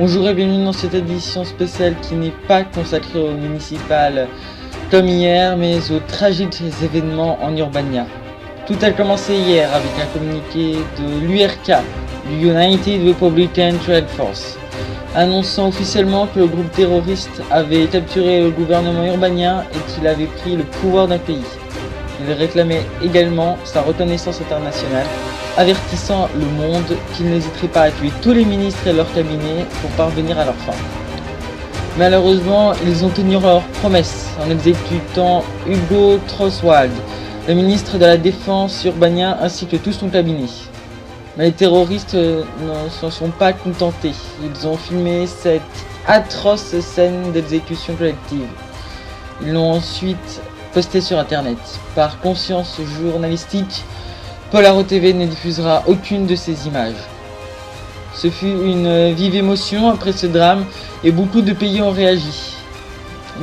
Bonjour et bienvenue dans cette édition spéciale qui n'est pas consacrée aux municipales comme hier, mais aux tragiques événements en Urbania. Tout a commencé hier avec un communiqué de l'URK, du United Republican Trade Force, annonçant officiellement que le groupe terroriste avait capturé le gouvernement urbanien et qu'il avait pris le pouvoir d'un pays. Il réclamait également sa reconnaissance internationale, avertissant le monde qu'il n'hésiterait pas à tuer tous les ministres et leurs cabinets pour parvenir à leur fin. Malheureusement, ils ont tenu leur promesse en exécutant Hugo Troswald, le ministre de la Défense urbanien ainsi que tout son cabinet. Mais les terroristes ne s'en sont pas contentés. Ils ont filmé cette atroce scène d'exécution collective. Ils l'ont ensuite posté sur internet. Par conscience journalistique, Polaro TV ne diffusera aucune de ces images. Ce fut une vive émotion après ce drame et beaucoup de pays ont réagi.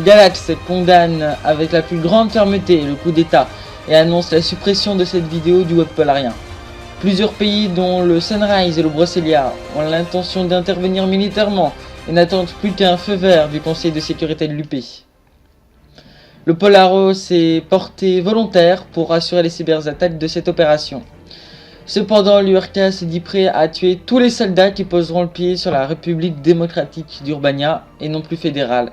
Galax condamne avec la plus grande fermeté le coup d'État et annonce la suppression de cette vidéo du web polarien. Plusieurs pays dont le Sunrise et le Brasilia ont l'intention d'intervenir militairement et n'attendent plus qu'un feu vert du Conseil de sécurité de l'UP. Le Polaro s'est porté volontaire pour assurer les cyberattaques de cette opération. Cependant, l'URK se dit prêt à tuer tous les soldats qui poseront le pied sur la République démocratique d'Urbania et non plus fédérale.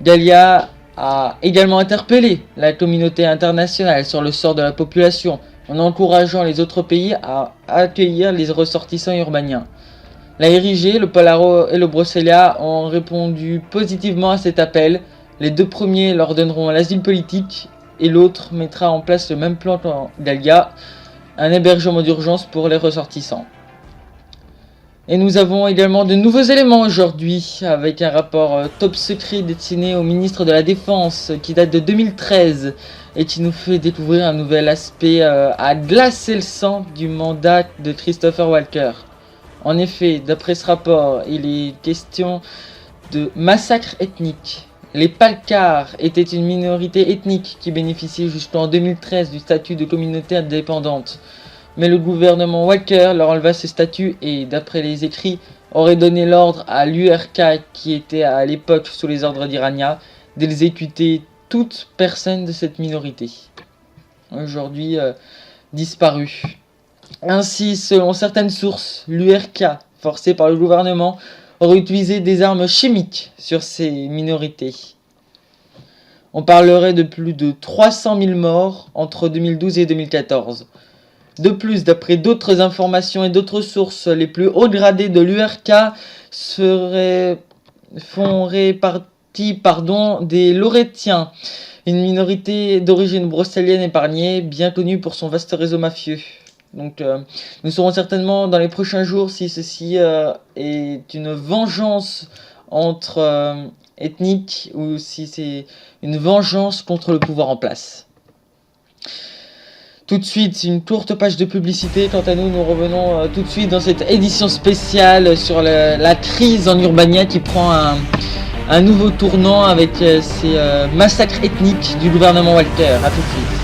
Galia a également interpellé la communauté internationale sur le sort de la population en encourageant les autres pays à accueillir les ressortissants urbaniens. La RIG, le Polaro et le Brasilia ont répondu positivement à cet appel. Les deux premiers leur donneront l'asile politique et l'autre mettra en place le même plan qu'en Galia, un hébergement d'urgence pour les ressortissants. Et nous avons également de nouveaux éléments aujourd'hui avec un rapport top secret destiné au ministre de la Défense qui date de 2013 et qui nous fait découvrir un nouvel aspect à glacer le sang du mandat de Christopher Walker. En effet, d'après ce rapport, il est question de massacre ethnique. Les Palkars étaient une minorité ethnique qui bénéficiait jusqu'en 2013 du statut de communauté indépendante. Mais le gouvernement Walker leur enleva ce statut et, d'après les écrits, aurait donné l'ordre à l'URK, qui était à l'époque sous les ordres d'Irania, d'exécuter toute personne de cette minorité. Aujourd'hui disparue. Ainsi, selon certaines sources, l'URK, forcé par le gouvernement, aurait utilisé des armes chimiques sur ces minorités. On parlerait de plus de 300 000 morts entre 2012 et 2014. De plus, d'après d'autres informations et d'autres sources, les plus hauts gradés de l'URK feraient partie des Laurétiens, une minorité d'origine brésilienne épargnée, bien connue pour son vaste réseau mafieux. Donc nous saurons certainement dans les prochains jours si ceci est une vengeance entre ethniques ou si c'est une vengeance contre le pouvoir en place. Tout de suite, une courte page de publicité. Quant à nous, nous revenons tout de suite dans cette édition spéciale sur la crise en Urbania qui prend un nouveau tournant avec ces massacres ethniques du gouvernement Walker. A tout de suite.